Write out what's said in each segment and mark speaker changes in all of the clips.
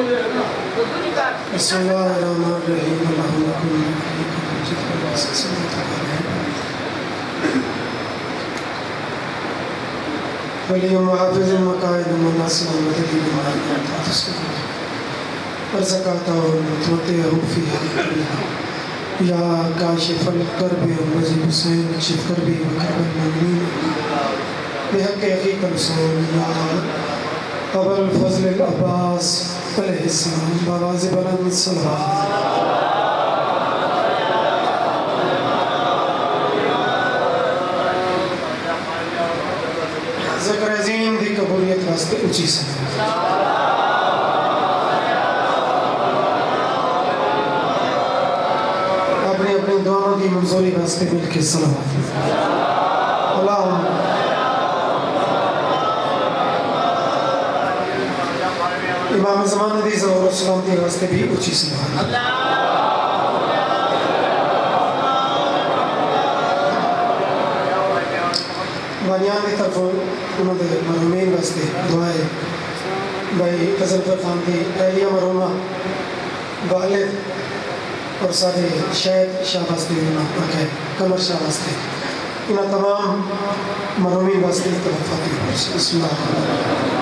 Speaker 1: بسم اللہ الرحمن الرحیم ولی محافظ المقاعد المناصر المدلی ارزقاتا ومتوطئہ فیہا یا کاشف الکرب مجید حسین کشف کربی وکرب المؤمنین بحق حقیق الحسین یا ابا الفضل العباس علیہ السلام باواز بلند صلوات ذکر عظیم دی قبولیت واسطے اچھی سنیں اپنے اپنے دعاوں کی منظوری واسطے مل کے صلوات اللہم امام زمان دی ظہور السلام دی واسطے بھی اچھی صلوات بانیان دی طرف انہوں نے مرحومین واسطے دعائیں بھائی فضل پر خان دی اہلیہ مرحومہ والد اور سارے شہد شاہ واسطے انہوں کمر شاہ واسطے انہوں تمام مرحومین واسطے توفاتی بسم اللہ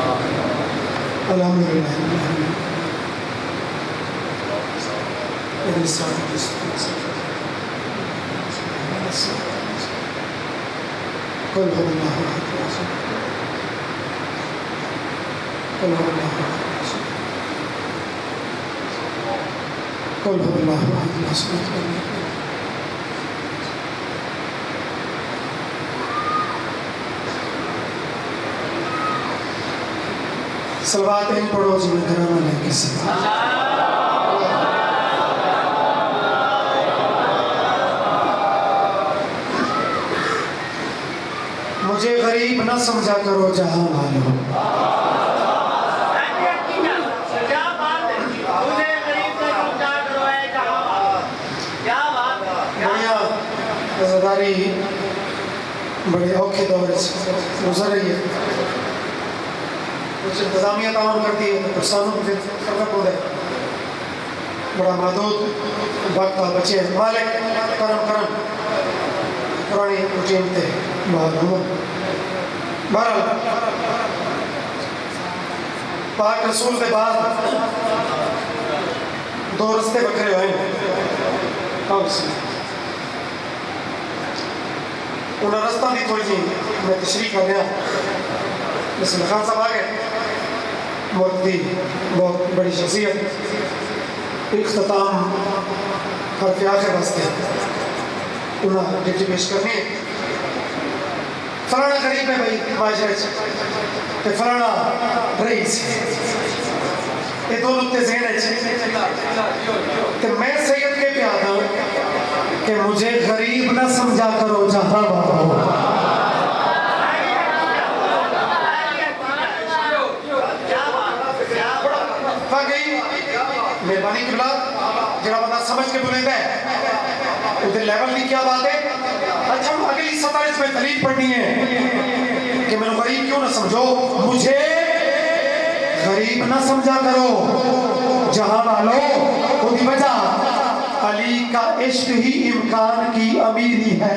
Speaker 1: الحمدللہ قل هو الله احد قل هو الله احد قل هو الله احد صلوات ان پڑھو جی میں گھرانا لے کے صلوات مجھے غریب نہ سمجھا کرو جہاں والوں عزاداری بڑے اوکھے دور گزر رہی ہے کچھ انتظامیہ تعاون کرتی ہے تو پرسانوں کو فرق ہو رہا ہے بڑا محدود وقت بچے ہیں مالک کرم پرانی روٹین تھے بہرحال پاک رسول کے بعد دو رستے بکھرے ہوئے ہیں انہیں رستہ بھی تھوڑی تھی میں تشریح کر دیا مثل خان صاحب آگئے بہت بڑی شخصیت اختتام حرف آخر واسطے انہیں ڈپٹی پیش کرنی ہے فلانا قریب ہے بھائی معاشرے تے فلانا رئیس یہ دو نقطے ذہن ہے کہ میں سید کے پیادا کہ مجھے غریب نہ سمجھا کرو جہاں بابا مہربانی کی بلا جڑا بندہ سمجھ کے بولے ہے ادھر لیول کی کیا بات ہے اچھا اگلی 27 میں دلیل پڑھنی ہے کہ میں غریب کیوں نہ سمجھو مجھے غریب نہ سمجھا کرو جہاں والو وہ دی وجہ علی کا عشق ہی امکان کی امیری ہے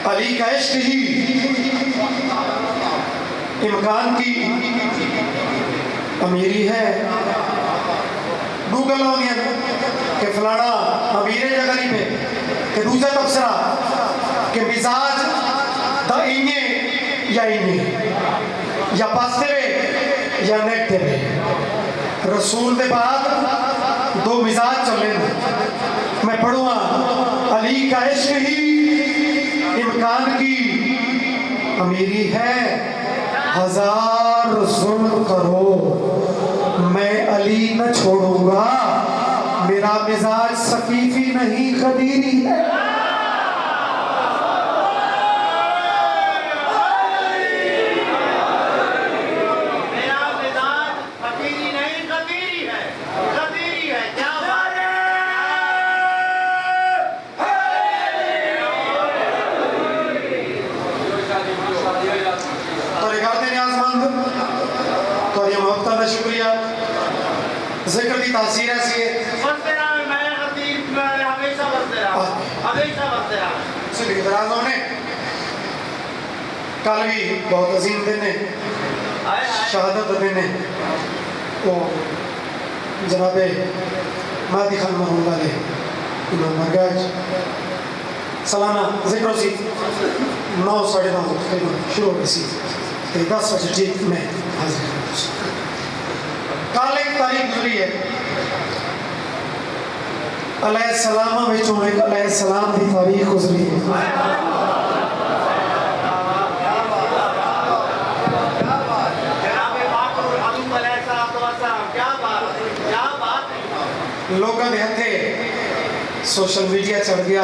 Speaker 1: علی کا عشق ہی امکان کی امیری ہے گوگل ہو گیا کہ فلانا امیر ہے یا غریب ہے کہ دوسرا تبصرہ کہ مزاج دا اینے یا اینے یا پاسٹیوے یا نیگٹیوے رسول دے بعد دو مزاج چلے میں پڑھوں گا علی کا عشق ہی امکان کی امیری ہے ہزار ظلم کرو میں علی نہ چھوڑوں گا میرا مزاج سقیفی نہیں غدیری ہے ذکر دی تاثیر ایسی ہے
Speaker 2: بستے رہا میں خطیب ہمیشہ بستے رہا
Speaker 1: اس لیے درازوں نے کل بھی بہت عظیم دن ہے شہادت دن ہے وہ جناب مہدی خان مرحوم والے امام مرگاج سالانہ ذکر سی 9:30 تقریباً شروع ہو گئی سی 10 بجے ٹھیک میں حاضر ہوں کل ایک تاریخ گزری ہے علیہ السلام وچوں ایک علیہ السلام دی تاریخ گزری ہے لوگوں کے ہتھے سوشل میڈیا چڑھ گیا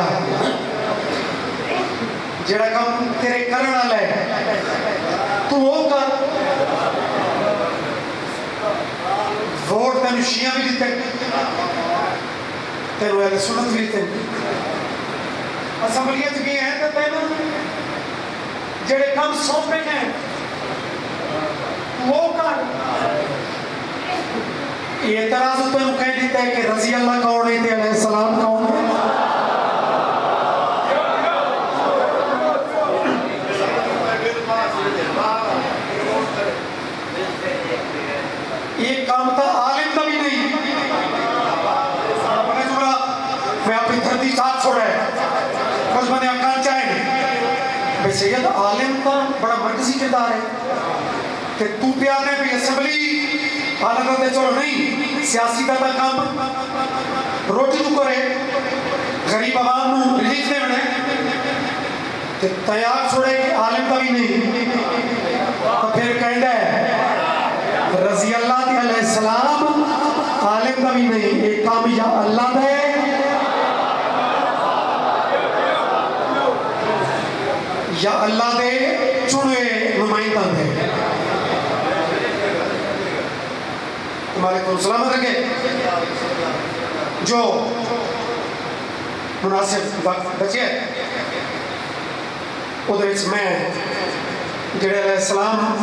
Speaker 1: جڑا کام تیرے کرن والا ہے تو وہ کر ووٹ تینوں شیعہ بھی دیتے تینوں اہل سنت بھی دیتے اسمبلیت بھی ہیں تو تینوں جڑے کام سونپے ہیں وہ کر یہ اعتراض تینوں کہہ دیتا ہے کہ رضی اللہ کون ہے تے علیہ السلام کون ہے یہ کام تھا عالم کا بھی نہیں میں اپنی دھرتی ساتھ چھوڑا ہے کچھ بندے اکان چاہیں بھئی سید عالم کا بڑا مرکزی کردار ہے کہ تو پیار ہے بھی اسمبلی حالت ہے چلو نہیں سیاسی کا کام روٹی تو کرے غریب عوام نو ریلیف دے بنے کہ تیار چھوڑے کہ عالم کا بھی نہیں تو پھر کہندا ہے رضی اللہ علیہ السلام عالم کا بھی نہیں ایک کام یا اللہ دے یا اللہ دے چنے نمائندہ دے علیکم سلامت رکھے جو مناسب وقت بچے ادھر میں جڑے علیہ السلام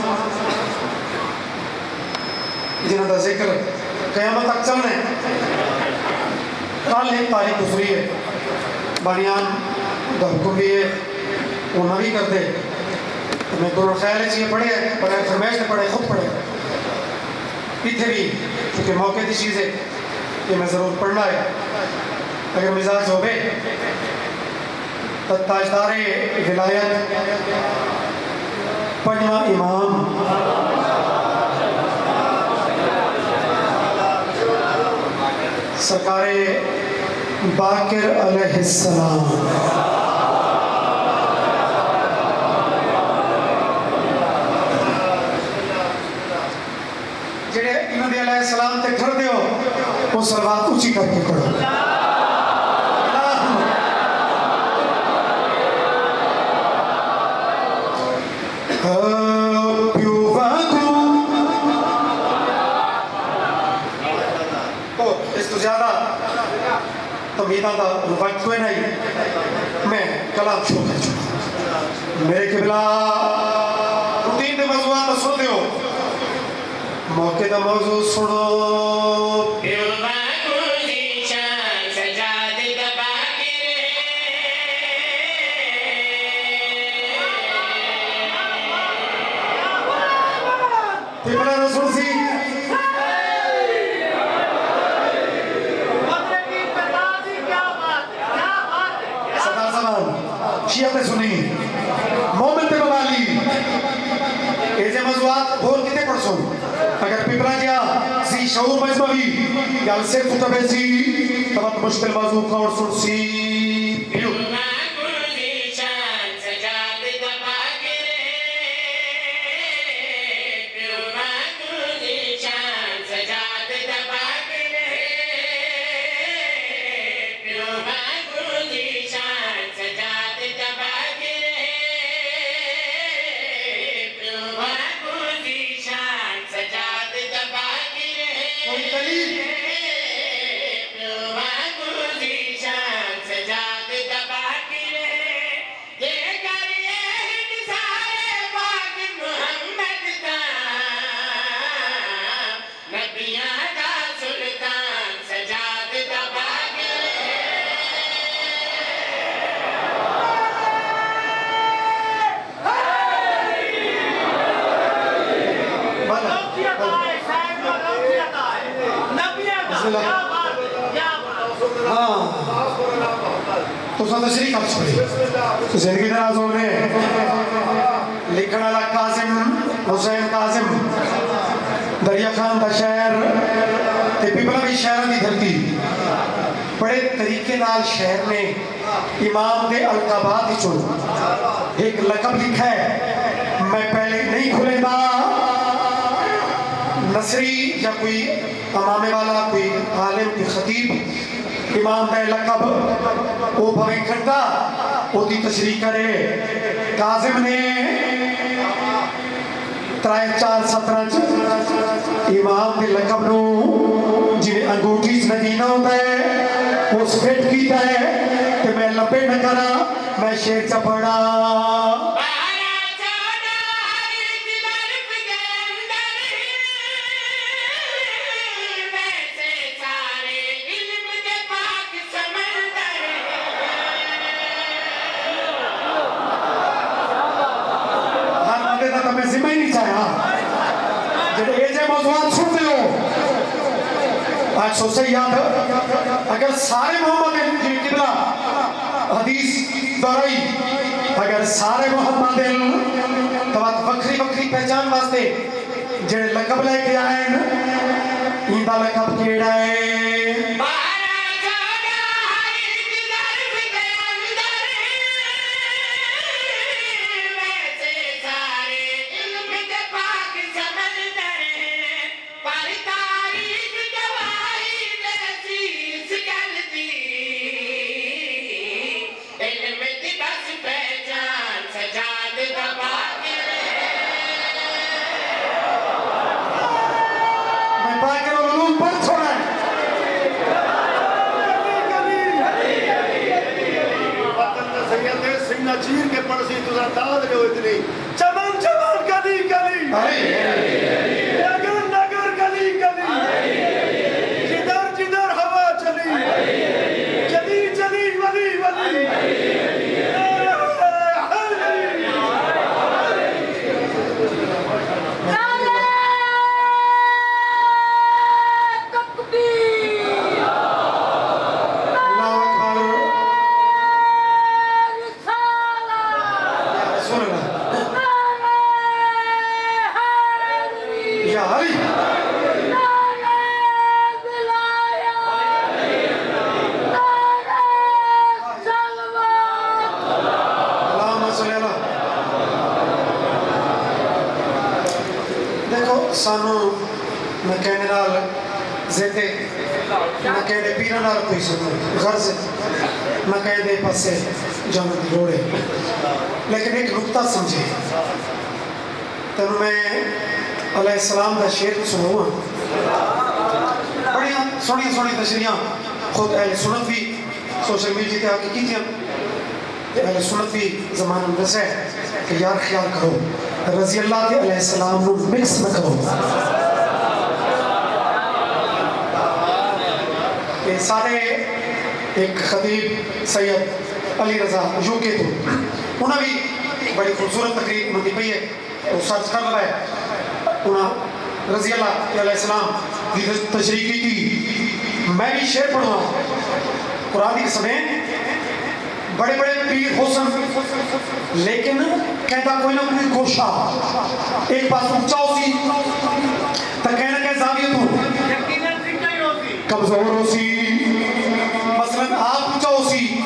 Speaker 1: جنہوں کا ذکر قیامت تک چلنا ہے کل ایک تاریخ گزری ہے بانیان دا حکم بھی ہے وہ نہ بھی کرتے میں دور خیال ہے چیئے پڑھے ہیں بغیر فرمیش نے پڑھے خود پڑھے اتنے بھی کیونکہ موقع دی چیز ہے کہ میں ضرور پڑھنا ہے اگر مزاج ہو گئے تو تاجدار ولایت پنجواں امام سرکار باقر علیہ السلام جڑے انہوں نے علیہ السلام تے ٹھر دیو وہ صلوات اچھی کر کے پڑھو اس تو زیادہ تمہیدہ دا وقت ہوئے نہیں میں کلام شروع کر چکا میرے قبلہ روٹین دے موضوعات تو سن دیو موقع دا موضوع سنو تیبلہ رسول سی صدر زمان شیعہ سنی مومن پہ موالی ایسے موضوعات بول کتے پرسوں اگر پیپرا جیا سی شعور مجموعی یا صرف کتبے سی تبت مشکل موضوع کا اور سن سی
Speaker 3: سجاد دبا
Speaker 1: ہاں تو سا تشریح کب چھوڑی زندگی دراز ہونے لکھن والا قاسم حسین قاسم دریا خان دا شہر تے پیپلا بھی شہر دی دھرتی بڑے طریقے نال شہر نے امام دے القابات چون ایک لقب لکھا ہے میں پہلے نہیں کھلے دا نصری یا کوئی امامے والا کوئی عالم کوئی خطیب امام دے لقب او بھویں کھڑتا او دی تشریح کرے قاسم نے 3-4-17 امام دے لقب نو جنہیں انگوٹھی ندینہ ہوتا ہے اس فٹ کیتا ہے کہ میں لبے نہ کرا میں شیر چپڑا ذمہ ہی نہیں چاہیا جب ایجے موضوعات سنتے ہو آج سوچے یاد اگر سارے محمد جنہیں قبلہ حدیث دورائی اگر سارے محمد تو بات وکری وکری پہچان واسطے جنہیں لقب لے کے آئے ایندہ لقب کیڑا ہے
Speaker 3: چیر کے پڑسی تُزا داد جو اتنی چمن چمن گلی گلی نگر نگر گلی گلی جدر جدر ہوا چلی چلی چلی ولی ولی
Speaker 1: سانو نہ کہنے نال زیدے نہ کہنے پیرہ نال کوئی سنو غرض نہ کہنے پسے جانت روڑے لیکن ایک نکتہ سمجھے تنو میں علیہ السلام دا شیر سنو بڑی سونی سونی تشریحاں خود اہل سنت بھی سوشل میڈیا تے آگے کی تھی اہل سنت بھی زمان اندر سے کہ یار خیال کرو رضی اللہ کے علیہ السلام نو مکس نہ کرو یہ سارے ایک خطیب سید علی رضا یو کے تو انہاں بھی بڑی خوبصورت تقریر مندی پئی ہے وہ سرچ کر رہا ہے انہاں رضی اللہ علیہ السلام کی تشریح کی تھی میں بھی شعر پڑھوں قرآن کی قسمیں بڑے بڑے پیر حسن لیکن کہتا کوئی نہ کوئی گوشہ ایک پاس اونچا ہوتی تو کہنا کہ زاویہ تو کمزور ہوتی مثلا آپ اونچا ہوتی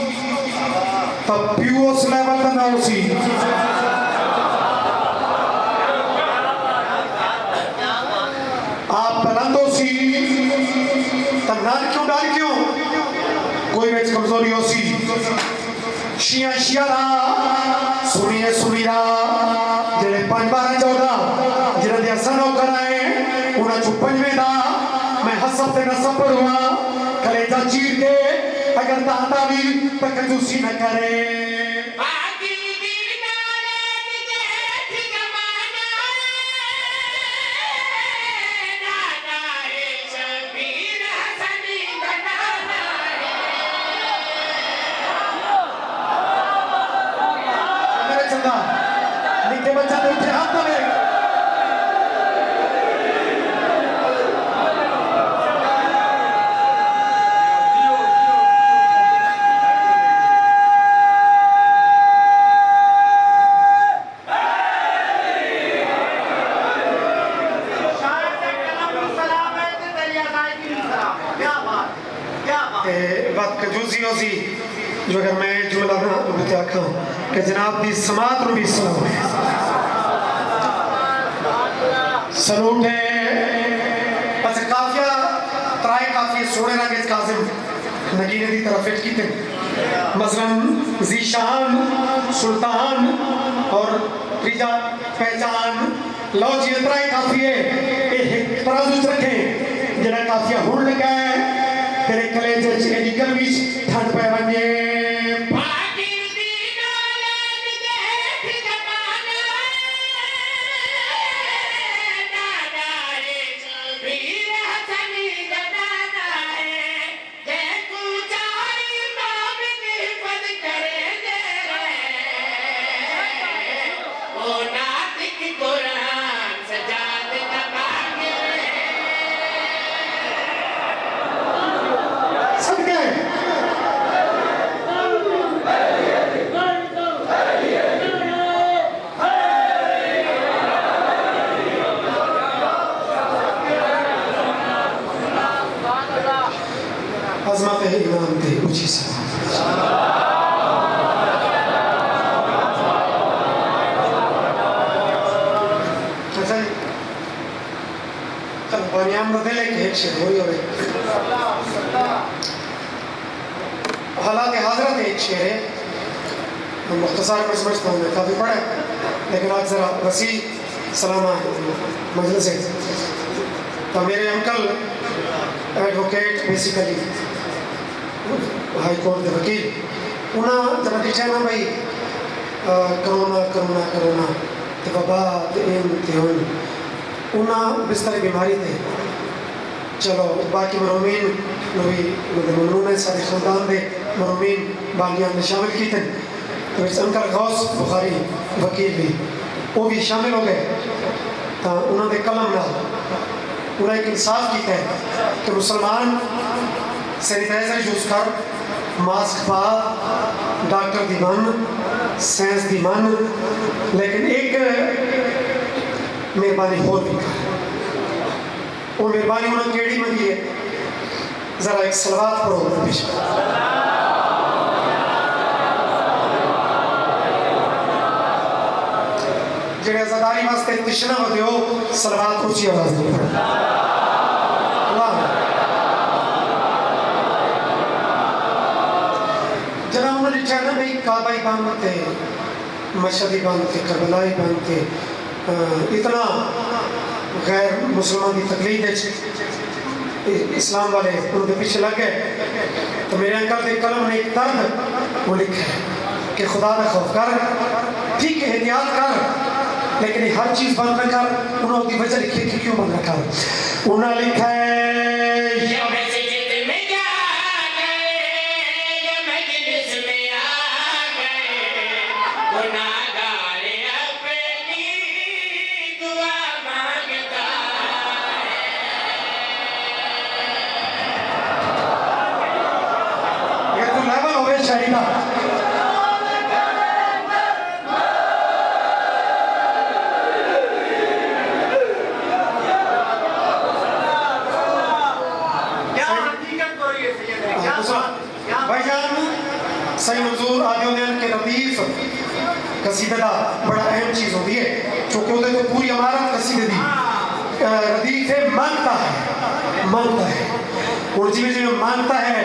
Speaker 1: تب پیو اس لیول کا نہ ہوتی آپ بلند ہوتی تب نال کیوں کوئی بیچ کمزوری ہوتی شیعہ شیعہ را سنیے سنی را جنہیں 5 بارہ جوڑا جنہیں دیا سنو کرائے انہاں چھو 5 دا میں حسب تے نصب پڑھوا کلیجہ چیر کے اگر داتا بھی تکنجوسی نہ کرے نکے بچہ دے اٹھے ہاتھ میں کجوزی ہوسی جو اگر میں جملہ نہ بتے آکھاں کہ جناب دی سماعت نو بھی سلام ہے سلوٹ ہے اچھا کافیہ ترائے کافیہ سونے راگے کاظم نگینے دی طرف فٹ کیتے مثلا زیشان سلطان اور تریجا پہچان لو جی ترائے کافیہ ایک ترازو رکھیں جنہ کافیہ ہون لگا ہے تیرے کلیجے چکے جی گلویش تھنڈ پہ بنجے عظمت ہے امام دے اچھی سے اچھا جی چل بانیام رو دلے کہ ایک شیر ہوئی ہوئے حالات حاضرت ایک شیر ہے مختصر پر سمجھتا ہوں میں کافی پڑھا ہے لیکن آج ذرا وسیع سلامہ مجلس ہے تو میرے uncle advocate basically high court دے وکیل انہاں جب دیکھا نا بھائی کرونا تے وبا تے ہون انہاں بستر بیماری تے چلو باقی مرحومین نو بھی ممنون ہے سارے خاندان دے مرحومین باغیان نے شامل کیتے تو اس انکل غوث بخاری وکیل بھی وہ بھی شامل ہو گئے تو انہوں نے قلم نال انہیں ایک انصاف کیتا ہے کہ مسلمان سینیٹائزر یوز کر ماسک پا ڈاکٹر دی من سائنس دی من لیکن ایک مہربانی ہور بھی کر وہ مہربانی انہوں نے کیڑی منگی ہے ذرا ایک صلوات پڑھو پیش جڑے عزاداری واسطے تشنہ ہوتے ہو صلوات اونچی آواز نہیں پڑھا جناب انہوں نے چاہنا بھئی کعبہ بانتے مشہدی بانتے کربلائی بانتے اتنا غیر مسلمان کی تقلید ہے اسلام والے انہوں نے پیچھے لگ گئے تو میرے انکل دے قلم نے ایک درد وہ لکھا ہے کہ خدا نہ خوف کر ٹھیک ہے احتیاط کر لیکن ہر چیز بند نہ کر انہوں کی وجہ لکھی کہ کیوں بند نہ کر انہوں نے لکھا ہے صحیح منظور آدھیوں دین کے ردیف قصیدہ دا بڑا اہم چیز ہوتی ہے چونکہ وہ تو پوری عمارت قصیدہ دی ردیف ہے مانگتا ہے اردی میں جو مانگتا ہے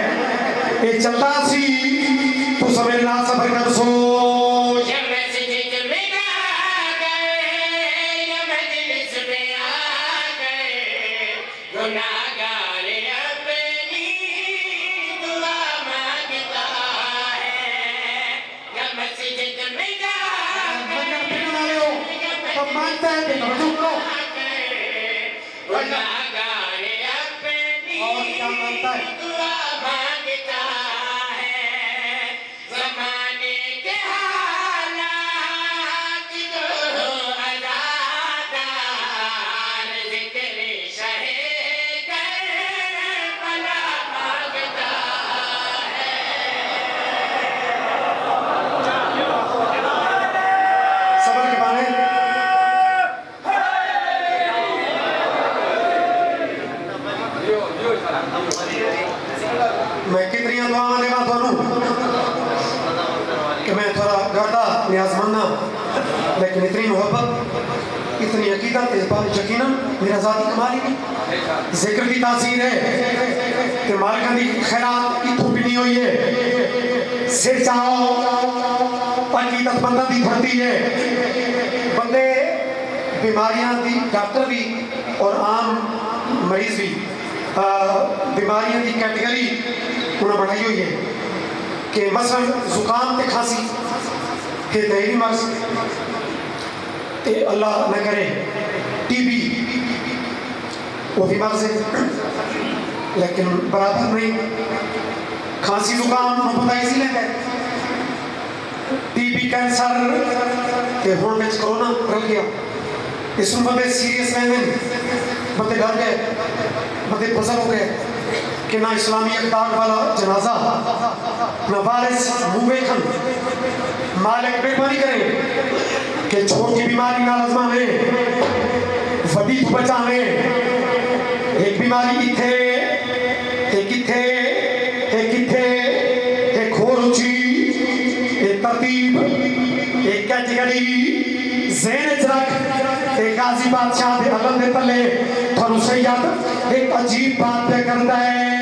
Speaker 1: یہ چلتا سی تو سب اللہ صبر کر سوچ مانگتا ہے کہ توجہ کرو اور کیا مانگتا ہے گردہ نیازمندہ لیکن اتنی محبت اتنی عقیدت اس بات یقیناً میرا ذاتی کمال ہی نہیں ذکر کی تاثیر ہے کہ مالکہ دی خیرات اتوں بھی نہیں ہوئی ہے سر چاہو عقیدت بندہ دی بھرتی ہے بندے بیماریاں دی ڈاکٹر بھی اور عام مریض بھی بیماریاں دی کیٹیگری انہوں بڑھائی ہوئی ہے کہ مثلا زکام تے کھانسی ہے دہری مرض تے اللہ نہ کرے ٹی بی وہ بھی مرض ہے لیکن برابر نہیں کھانسی زکام پتہ اسی لیے ہے ٹی بی کینسر تے ہون وچ کرونا رل گیا اس میں بندے سیریس رہنے بندے ڈر گئے بندے پزر ہو گئے کہ نہ اسلامی اقدار والا جنازہ نہ وارث موے کھن مالک مہربانی کریں کہ چھوٹی بیماری نہ لازمہ میں وڈی تو بچا میں ایک بیماری اتھے ایک اتھے ایک اتھے ایک کھور اچھی ایک ترتیب ایک کیٹیگری ذہن چرک ایک غازی بادشاہ دے علم دے تلے تھانو سید ایک عجیب بات پہ کرتا ہے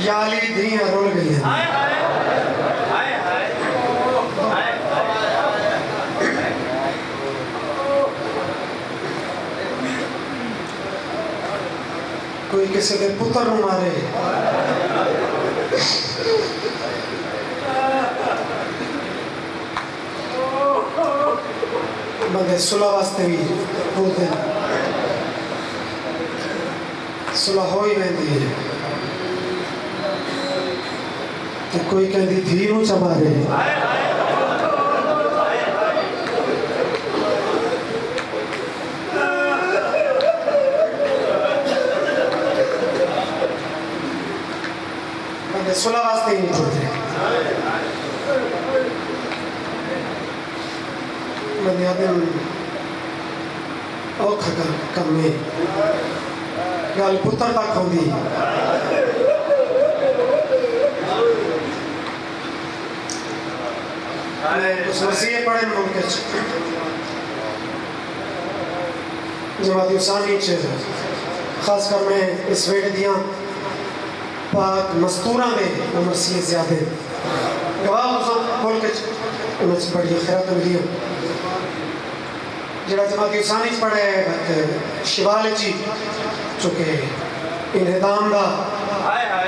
Speaker 1: یالی دھیاں رول گئی ہیں کوئی کسی دے پتر نو مارے بندے صلح واسطے بھی بولتے ہیں صلح ہوئی رہتی ہے کہ کوئی کہتی دھی نو چبا رہے بندے صلح واسطے ہی نہیں بولتے بندے آدم اوکھا کم میں گال پتر تک ہوں دی اس مسیح پڑھے ملک جماعت اسلامی خاص کر میں اس ویڈ دیاں پاک مستوراں دے وہ مسیح زیادہ گواہ اساں ملک انہیں سے بڑی خیرات ملی جڑا جماعت اسلامی پڑھے شوال چی چونکہ انہدام دا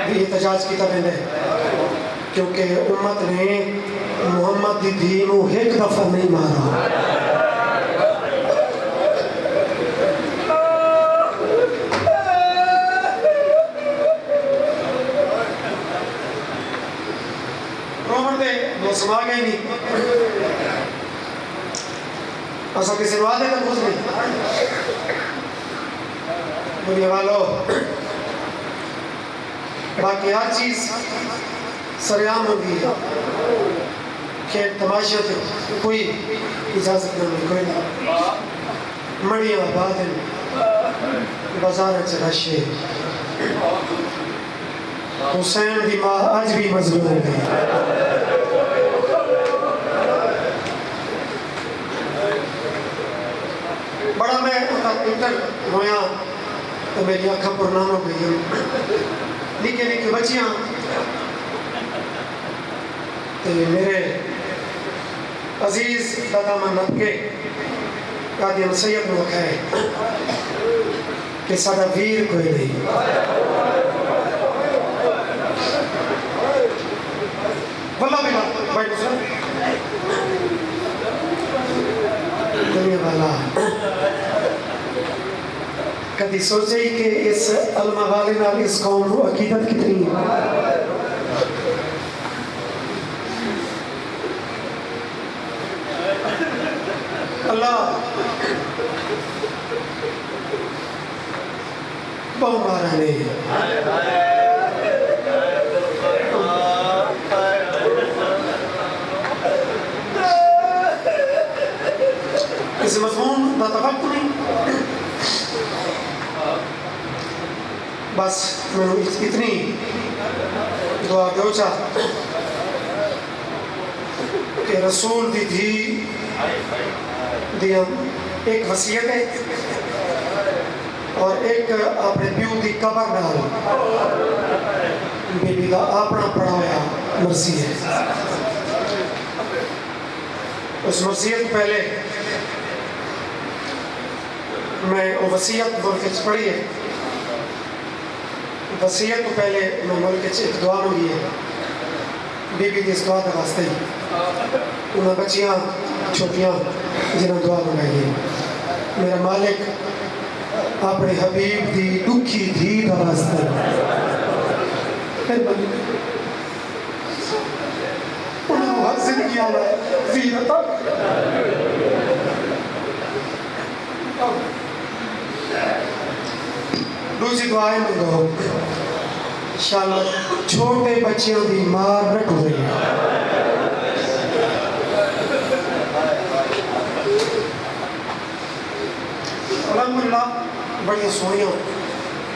Speaker 1: بھی احتجاج کی طرح ہے کیونکہ امت نے محمد دی دین کو ایک دفعہ نہیں مارا سما گئے نہیں ایسا کسی نے وعدے کا کچھ نہیں دنیا والو باقی ہر چیز سریعام ہوگی کھیل تماشے تھے کوئی اجازت نہیں کوئی نہیں مڑیاں بادل بازار چلاشے حسین دی ماں آج بھی مظلوم ہو گئی بڑا میں انٹر ہویا تو میری آنکھاں پرنام ہو گئی نکے نکے بچیاں تو میرے عزیز دادا من نب کے قادم سید نے لکھا ہے کہ سادہ ویر کوئی نہیں واللہ بھی بھائی دوسرا دنیا والا کدی سوچے ہی کہ اس علمہ والے نال اس قوم کو عقیدت کتنی ہے اللہ بہت مارا نہیں اس مضمون دا توقع نہیں بس میں اتنی دعا دو چاہ کہ رسول دی دھی دیا ایک وصیت ہے اور ایک اپنے پیو دی قبر نال بی بی دا اپنا پڑھایا مرضی ہے اس مرضیت پہلے میں وصیت ملک پڑھی ہے وصیت تو پہلے میں ملک ایک دعا مانگی ہے بی بی دی اس دعا کا واسطے ہی انہیں بچیاں چھوٹیاں جنہیں دعا منگائی ہے میرا مالک اپنے حبیب دی دکھی دھی دا واسطے انہیں وہ زندگی آنا ہے زیرتا دوسری دعائیں منگو انشاءاللہ چھوٹے بچیوں دی مار نہ ٹوٹے الحمدللہ بڑی سونیاں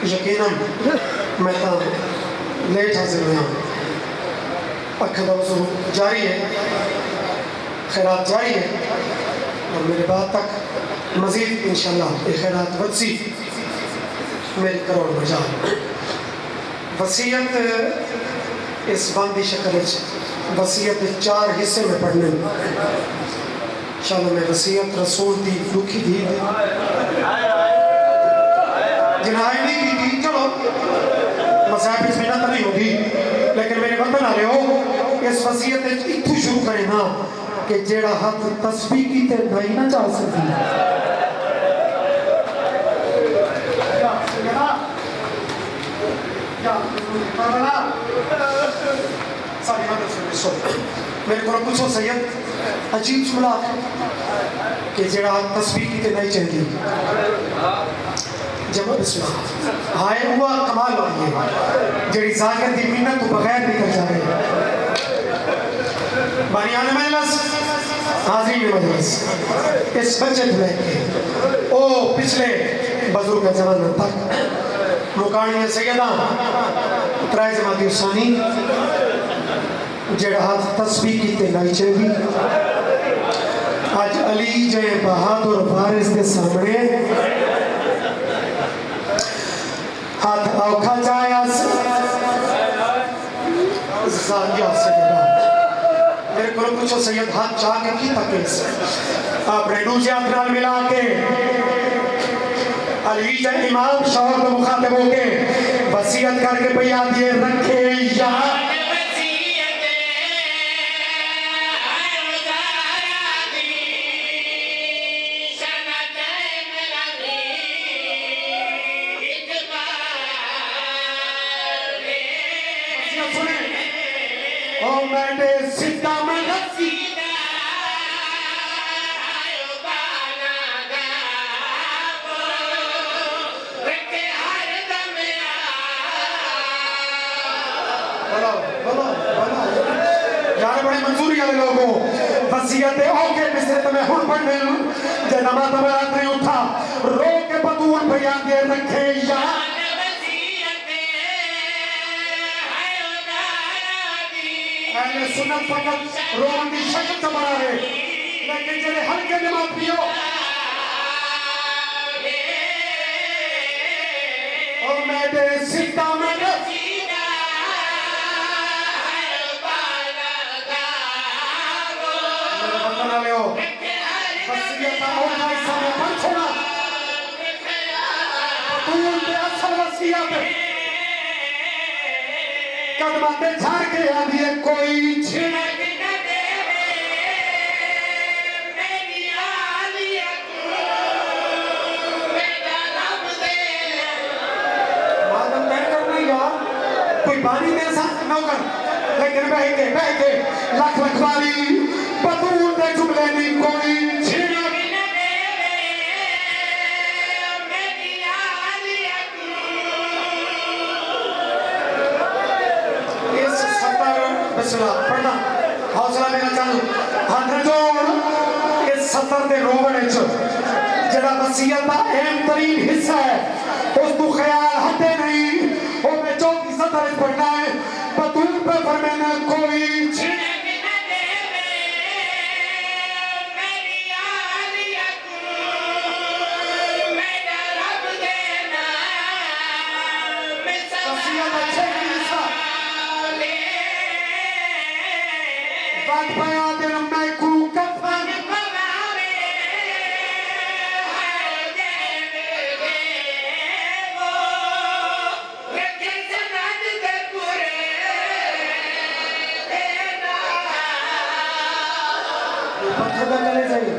Speaker 1: یقیناً میں تا لیٹ حاضر ہویا اکھا دا وضو جاری ہے خیرات جاری ہے اور میرے بعد تک مزید انشاءاللہ یہ خیرات وچی میری کروڑ بجا وصیت اس باندھی شکل وصیت 4 حصے میں پڑھنے انشاءاللہ میں وصیت رسول دی دکھی دی جنہائی نہیں کی تھی چلو مذہب اس محنت نہیں ہوگی لیکن میرے وطن آ رہے ہو اس وصیت اتھو شروع کریں نا کہ جیڑا ہاتھ تسبیح کی تے نہیں نہ چاہ سکتی میرے کو پوچھو سید عجیب جملہ کہ جڑا تسبیح کی تے نہیں چاہیے جب بسم اللہ ہائے ہوا کمال ہوئی ہے جڑی ظاہر دی منت تو بغیر نکل جائے بانیان مجلس حاضرین مجلس اس بچت میں او پچھلے بزرگ زمانہ تک مکانی سیدہ ترائی جماعتی حسانی جڑا ہاتھ تسبیح کی تے نہیں چاہیے آج علی جے بہادر فارس دے سامنے ہاتھ اوکھا جایا زاگیا سیدہ میرے کو پوچھو سید ہاتھ چاہ کے کی تکیس آپ نے دوسرے اپنال ملا کے علی جے امام شوہر کو مخاطب ہو کے وصیت کر کے بیان دیے رکھے یا ستا لوگوں وصیت اوکے مصر تمہیں ہن پڑھنے جنما تمہیں راتری اٹھا رو کے بطول بیان دے رکھے یا اہل سنت فقط رومن دی شکل سے بنا رہے لیکن جنہیں ہلکے نماز پیو اور میں دے سیتا میں قدماتے چھاڑ کے آدھیے کوئی چھنک نہ دے میری آلیت میرا رب دے مادم میں کرنا یار کوئی بانی میرے ساتھ نہ کر لیکن بہہ کے لکھ لکھ والی بطول دے جملے نہیں کوئی چھنک پڑھنا حوصلہ میرا چالو ہاتھ جوڑ اس سطر دے روبنے جڑا وصیت دا اہم ترین حصہ ہے اس تو خیال ہٹے نہیں وہ میں چوتھی سطر اس پڑھنا ہے بطول پہ فرمینا کوئی چھنک نہ دے میری آلیت میرا رب دینا وصیت اچھے کی حصہ بات پایا دل میں کو کفن پگاوے ہے دے وہ رکھے سناد دے پورے دینا پتھر کا کلے جائیے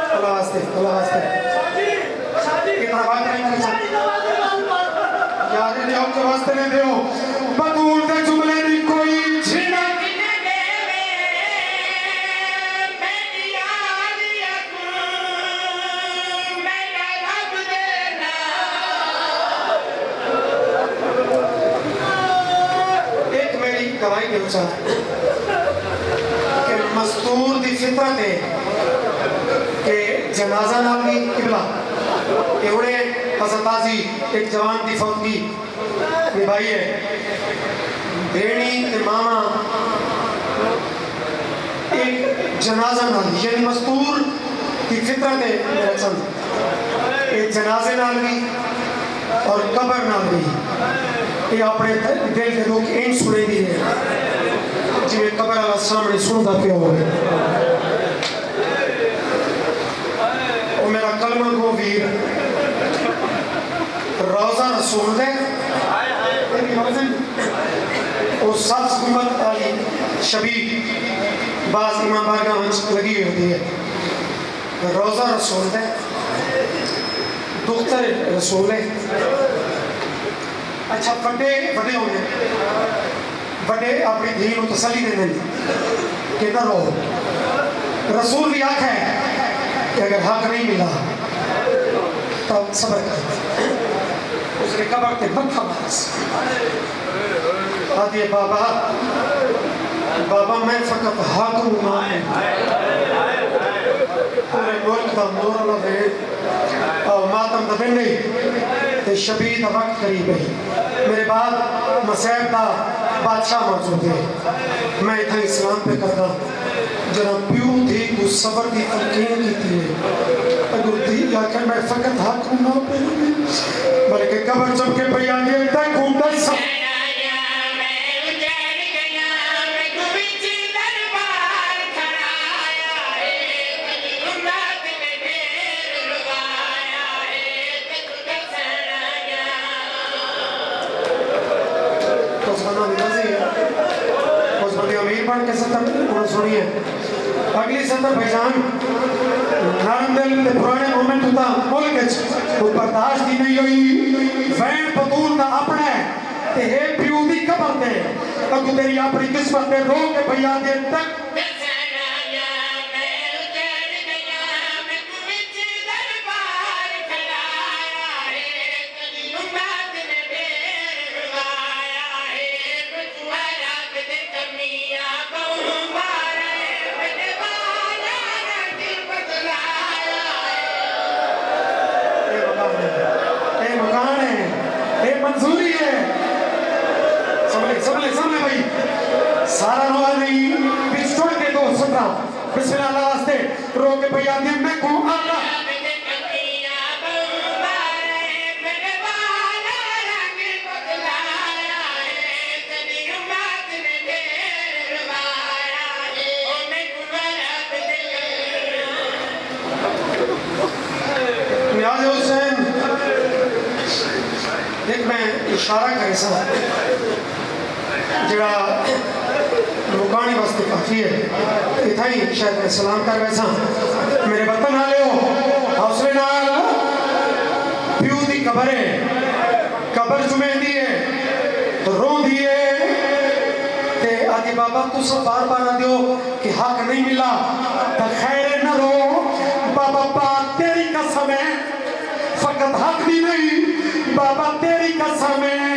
Speaker 1: اللہ واسطے کتنا بات نہیں کرنا یاد نہیں آپ کے واسطے نہیں دیو بطول دے جملے نہیں کوئی چھنک نہ دے میری آلیت میرا رب دینا ایک میری گواہی دے اچھا کہ مستور دی فطرت ہے کہ جنازہ نام کی قبلہ ایوڑے حضرت آزی ایک جوان دی فوت کی نبھائی ہے بھیڑی تے ماما ایک جنازہ نال یعنی مستور کی فطرت ہے میرا چند ایک جنازے نال بھی اور قبر نال بھی یہ اپنے دل کے لوگ این سنے دی ہے جی میں قبر اللہ سامنے سن دا پیا ہوئے اور میرا کلمہ کو ویر روزہ رسول دے اور سب سکومت آلی شبیب بعض امام بارگاہ ہنچ لگی ہوتی ہے روزہ رسول دے دختر رسول ہے اچھا بڑے ہونے بڑے اپنی دین و تسلی دے دیں کہ نہ رو رسول بھی حق ہے کہ اگر حق نہیں ملا تب صبر کر اس نے قبر کے مکہ مارس آدھے بابا میں فقط حاکم امام پورے ملک دا نور اللہ دے اور ماتم دا دن نہیں تے شبیہ دا وقت قریب ہے میرے بعد مسیب دا بادشاہ موجود ہے میں اتنا اسلام پہ کرتا جناب پیو تھی کو صبر کی تلقین کی تھی اگر تھی یا کہ میں فقط حاکم نہ پہ بلکہ قبر جب کے بیان یہ تک ہوں در سب کے سطر انہوں سنی ہے اگلی سطر بھائیجان نرم دل دے پرانے مومنٹ ہوتا ملک وہ برداشت ہی نہیں ہوئی فین بطول دا اپنا ہے تے ہے پیو دی قبر دے اگو تیری اپنی قسمت دے رو کے بھیا دے تک سفرا بسم اللہ اللہ واسطے رو کے پہ آدھی میں کو اللہ نیاز حسین ایک میں اشارہ کرے سا جڑا مکانی واسطے کافی ہے اتھا ہی شاید میں سلام کر ویسا میرے وطن آلے ہو حوصلے نال پیو دی قبر جمعے دیئے رو دیئے تے آدھی بابا تو سب بار بار آ دیو کہ حق نہیں ملا تا خیر نہ رو بابا پاک تیری قسم ہے فقط حق بھی نہیں بابا تیری قسم ہے